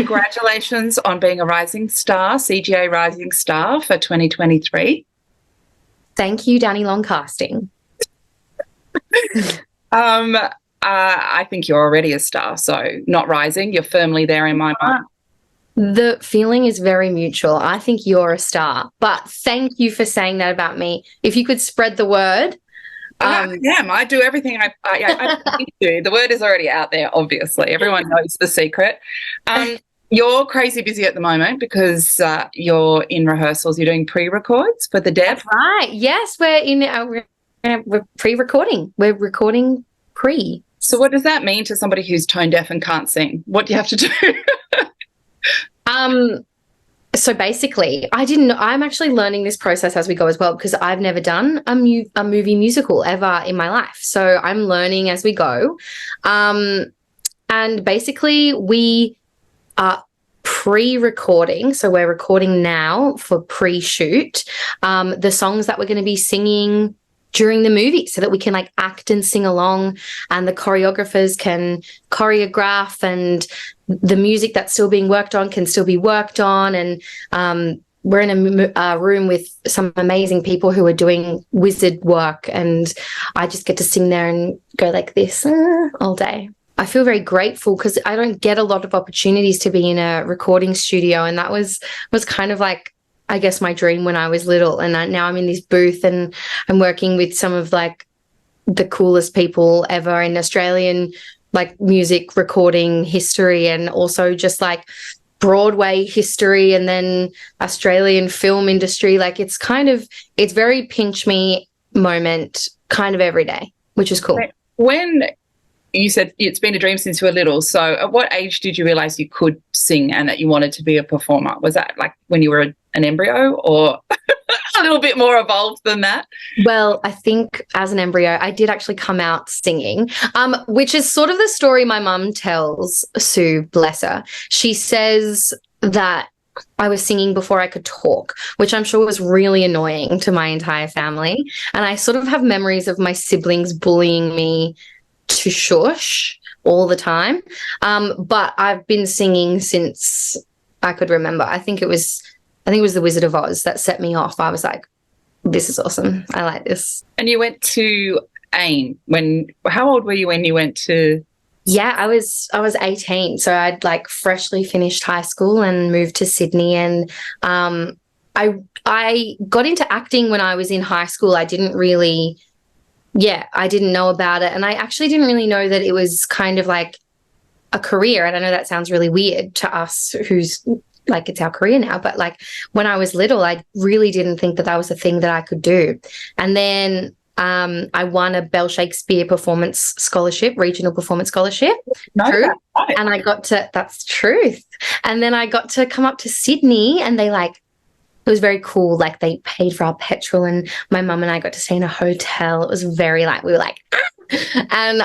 congratulations on being a Rising Star, CGA Rising Star for 2023. Thank you, Danny Longcasting. I think you're already a star, so not rising. You're firmly there in my mind. The feeling is very mutual. I think you're a star, but thank you for saying that about me. If you could spread the word. I am. I do everything I do. The word is already out there, obviously. Everyone knows the secret. You're crazy busy at the moment because you're in rehearsals. You're doing pre-records for the Deb. That's right. Yes, we're pre-recording. We're recording pre. So what does that mean to somebody who's tone deaf and can't sing? What do you have to do? So basically, I'm actually learning this process as we go as well, because I've never done a movie musical ever in my life. So I'm learning as we go. And basically we are pre-recording. So we're recording now for pre-shoot the songs that we're going to be singing during the movie, so that we can like act and sing along, and the choreographers can choreograph, and the music that's still being worked on can still be worked on. And we're in a room with some amazing people who are doing wizard work, and I just get to sing there and go like this all day. I feel very grateful because I don't get a lot of opportunities to be in a recording studio, and that was kind of like, I guess, my dream when I was little. And now I'm in this booth and I'm working with some of like the coolest people ever in Australian like music recording history, and also just like Broadway history, and then Australian film industry. Like it's very pinch me moment kind of every day, which is cool. When you said it's been a dream since you were little, so at what age did you realize you could sing and that you wanted to be a performer? Was that like when you were an embryo, or a little bit more evolved than that? Well, I think as an embryo, I did actually come out singing, which is sort of the story my mum tells, Sue, bless her. She says that I was singing before I could talk, which I'm sure was really annoying to my entire family. And I sort of have memories of my siblings bullying me to shush all the time. But I've been singing since I could remember. I think it was The Wizard of Oz that set me off. I was like, this is awesome. I like this. And you went to AIM how old were you when you went to? Yeah, I was 18. So I'd like freshly finished high school and moved to Sydney. And I got into acting when I was in high school. I didn't know about it. And I actually didn't really know that it was kind of like a career. And I know that sounds really weird to us who's like, it's our career now. But like when I was little, I really didn't think that was a thing that I could do. And then I won a Bell Shakespeare Performance Scholarship, Regional Performance Scholarship. Right. And I got to, that's truth. And then I got to come up to Sydney, and it was very cool. Like they paid for our petrol, and my mum and I got to stay in a hotel. It was very we were like, ah! And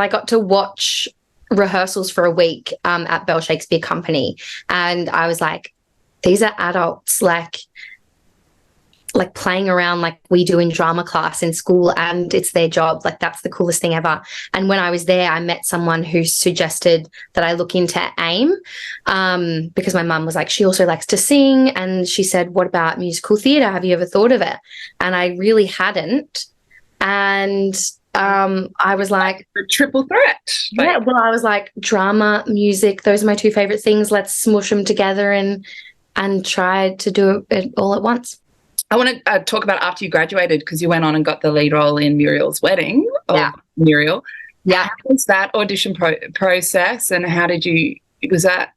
I got to watch rehearsals for a week at Bell Shakespeare Company. And I was like, these are adults like playing around like we do in drama class in school, and it's their job. Like that's the coolest thing ever. And when I was there, I met someone who suggested that I look into AIM because my mum was like, she also likes to sing. And she said, what about musical theatre? Have you ever thought of it? And I really hadn't. And I was like, a triple threat. Yeah, well, I was like, drama, music, those are my two favorite things. Let's smush them together and try to do it all at once. I want to talk about after you graduated, because you went on and got the lead role in Muriel's Wedding. Yeah. Muriel. Yeah. How was that audition process, and how did you, was that?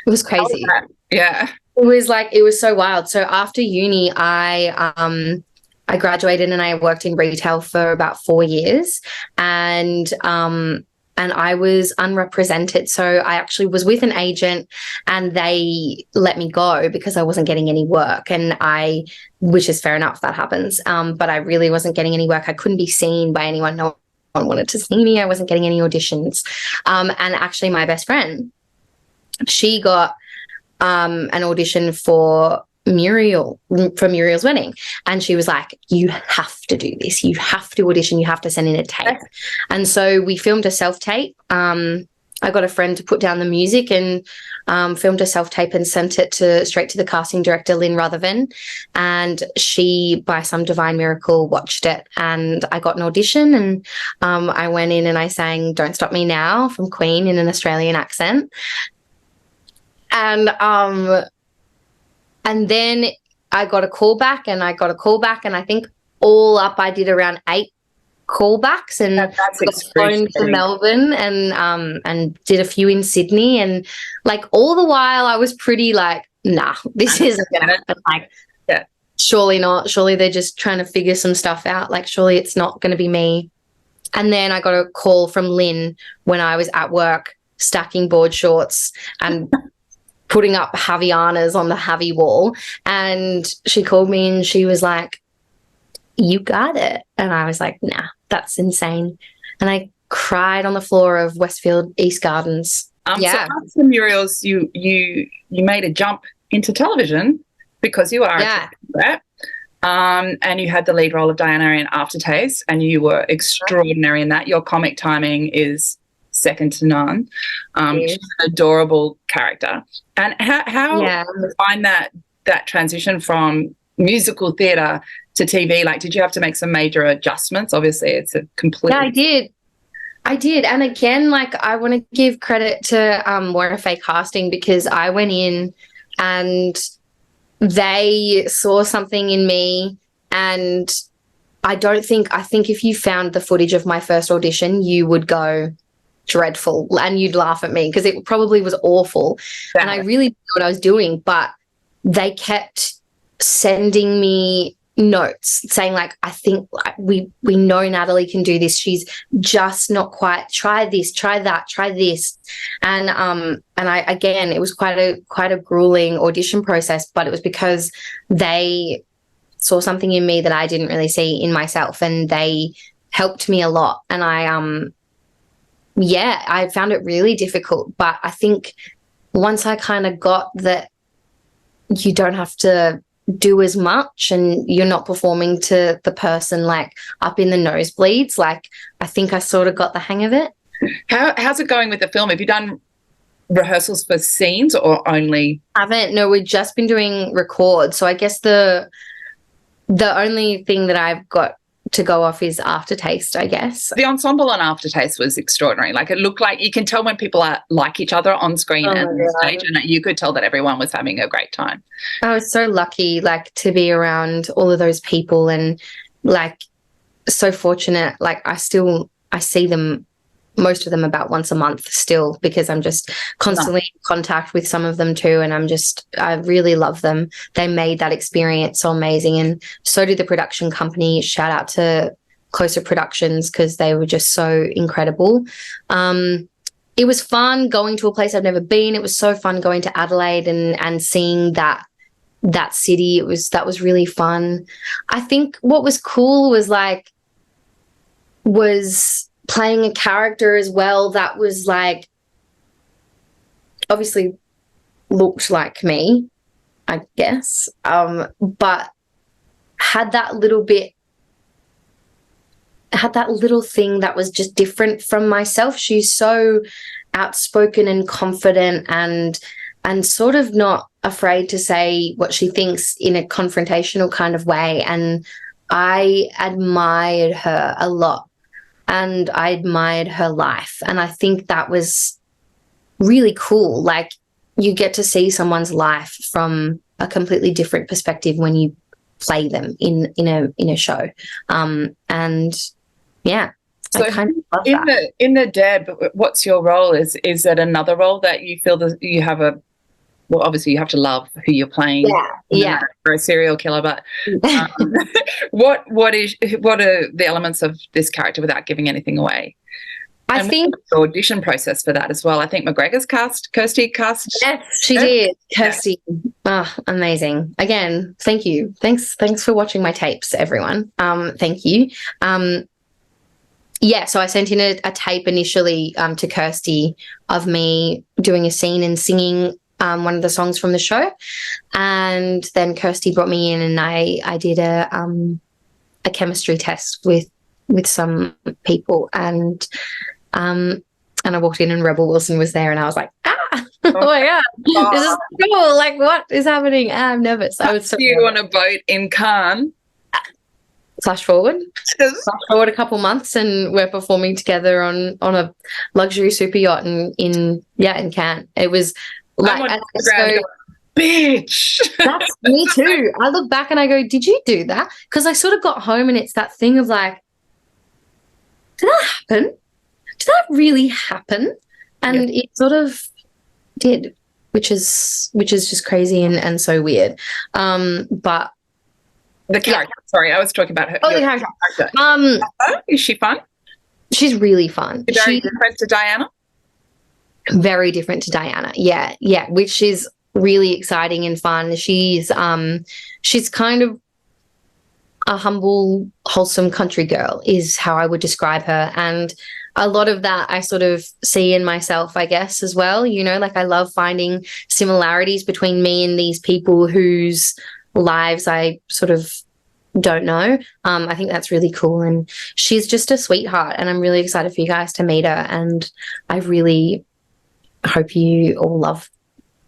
It was crazy. Yeah. It was so wild. So after uni, I graduated and I worked in retail for about 4 years, and I was unrepresented. So I actually was with an agent, and they let me go because I wasn't getting any work, which is fair enough, that happens. But I really wasn't getting any work. I couldn't be seen by anyone. No one wanted to see me. I wasn't getting any auditions. And actually my best friend, she got an audition for Muriel's Wedding, and she was like, you have to do this, you have to audition, you have to send in a tape. And so we filmed a self-tape, I got a friend to put down the music and filmed a self-tape and sent it straight to the casting director, Lynn Rutherford. And she, by some divine miracle, watched it. And I got an audition, and I went in and I sang Don't Stop Me Now from Queen in an Australian accent. And then I got a call back, and I think all up I did around 8 callbacks, and got flown to Melbourne and did a few in Sydney, and like all the while I was pretty like, nah, this isn't gonna happen. Like, yeah, surely not. Surely they're just trying to figure some stuff out. Like, surely it's not going to be me. And then I got a call from Lynn when I was at work stacking board shorts and putting up Havianas on the Havi wall, and she called me and she was like, "You got it." And I was like, nah, that's insane. And I cried on the floor of Westfield East Gardens. So after Muriel's, you made a jump into television because you are a right? And you had the lead role of Diana in Aftertaste, and you were extraordinary in that. Your comic timing is second to none. She's an adorable character. And how did you find that transition from musical theatre to TV? Like, did you have to make some major adjustments? Obviously, it's a complete... Yeah, I did. And again, like, I want to give credit to Moira Fay Casting, because I went in and they saw something in me, and I think if you found the footage of my first audition, you would go dreadful and you'd laugh at me because it probably was awful. Yeah. And I really didn't know what I was doing, but they kept sending me notes saying, like, I think we know Natalie can do this. She's just not quite. Try this, try that, try this. And I, again, it was quite a grueling audition process, but it was because they saw something in me that I didn't really see in myself, and they helped me a lot. And I found it really difficult, but I think once I kind of got that you don't have to do as much and you're not performing to the person like up in the nosebleeds, like, I think I sort of got the hang of it. How's it going with the film? Have you done rehearsals for scenes or only? Haven't. No, we've just been doing record. So I guess the only thing that I've got to go off is Aftertaste, I guess. The ensemble on Aftertaste was extraordinary. Like, it looked like you can tell when people are like each other on screen and on stage, and you could tell that everyone was having a great time. I was so lucky, like, to be around all of those people, and like, so fortunate. Like, I see them, most of them, about once a month still, because I'm just constantly in contact with some of them too, and I really love them. They made that experience so amazing, and so did the production company. Shout out to Closer Productions, because they were just so incredible. It was fun going to a place I've never been. It was so fun going to Adelaide and seeing that city. That was really fun. I think what was cool was playing a character as well that was like, obviously looked like me, I guess, but had that little thing that was just different from myself. She's so outspoken and confident and sort of not afraid to say what she thinks in a confrontational kind of way. And I admired her a lot. And I admired her life. And I think that was really cool. Like, you get to see someone's life from a completely different perspective when you play them in a show. And yeah, so I kind of love that. In the Deb, what's your role? Is it another role that you feel that you have well, obviously you have to love who you're playing. Yeah. For a serial killer, but what are the elements of this character without giving anything away? I think the audition process for that as well. I think McGregor's Kirsty cast. Yes, she did. Kirsty. Oh, amazing. Again, thank you. Thanks for watching my tapes, everyone. Thank you. Yeah, so I sent in a tape initially to Kirsty of me doing a scene and singing one of the songs from the show, and then Kirsty brought me in, and I did a chemistry test with some people, and and I walked in and Rebel Wilson was there, and I was like, oh my God, this is cool. Like, what is happening? I'm nervous. I was so you on a boat in Cannes. Flash forward a couple months, and we're performing together on a luxury super yacht in Cannes. It was like, bitch. That's me too. I look back and I go, did you do that? Because I sort of got home and it's that thing of like, did that happen? Did that really happen? And it sort of did, which is just crazy and so weird. But the character. Sorry, I was talking about her. Oh, the character. Is she fun? She's really fun. Very different to Diana? Very different to Diana. Yeah, which is really exciting and fun. She's kind of a humble, wholesome country girl is how I would describe her. And a lot of that I sort of see in myself, I guess, as well. You know, like I love finding similarities between me and these people whose lives I sort of don't know. I think that's really cool, and she's just a sweetheart, and I'm really excited for you guys to meet her, and I really hope you all love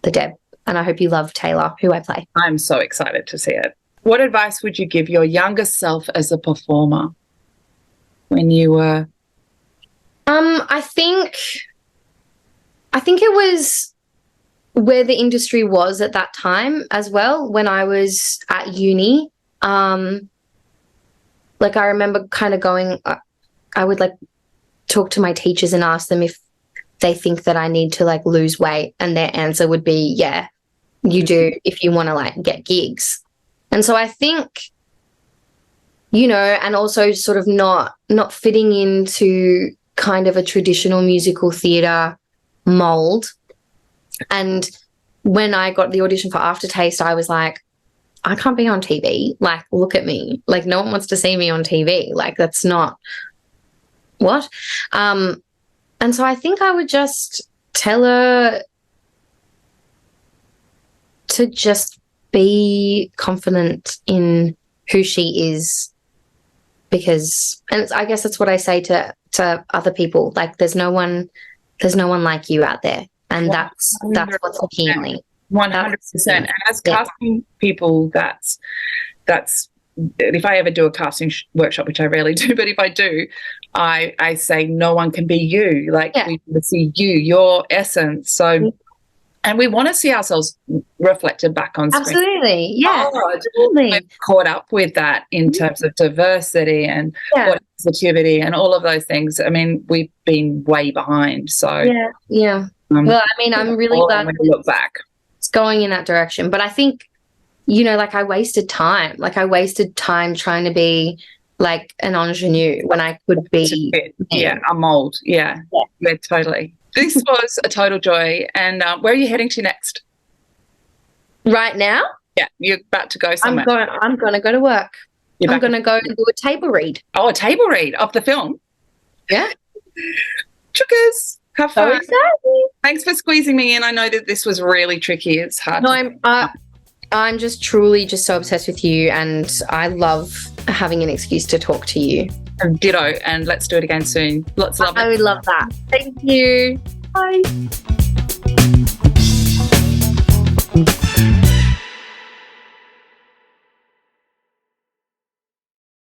the Deb, and I hope you love Taylor, who I play. I'm so excited to see it. What advice would you give your younger self as a performer when you were? I think it was where the industry was at that time as well. When I was at uni, like I remember kind of going, I would like talk to my teachers and ask them if they think that I need to like lose weight, and their answer would be, yeah, you do, if you want to like get gigs. And so I think, you know, and also sort of not fitting into kind of a traditional musical theatre mold. And when I got the audition for Aftertaste, I was like, I can't be on TV. Like, look at me. Like, no one wants to see me on TV. Like, that's not what. And so I think I would just tell her to just be confident in who she is, because, and I guess that's what I say to other people. Like, there's no one like you out there. And that's what's appealing. 100%. And as casting people, that's if I ever do a casting workshop, which I rarely do, but if I do, I say no one can be you. Like, we want to see you, your essence. So, and we want to see ourselves reflected back on screen. Absolutely, yeah, absolutely. We're caught up with that in terms of diversity and positivity and all of those things. I mean, we've been way behind. So yeah. Well, I mean, I'm really glad when we look back. It's going in that direction. But I think, you know, like I wasted time. Like I wasted time trying to be like an ingenue when I could be a mold. Yeah, totally. This was a total joy. And where are you heading to next? Right now? Yeah, you're about to go somewhere. I'm going to go to work. I'm going to go and do a table read. Oh, a table read of the film? Yeah. Chookers. Have fun. So thanks for squeezing me in. I know that this was really tricky. It's hard. No, I'm just truly just so obsessed with you, and I love having an excuse to talk to you. Ditto, and let's do it again soon. Lots of love. I would love that. Thank you. Bye.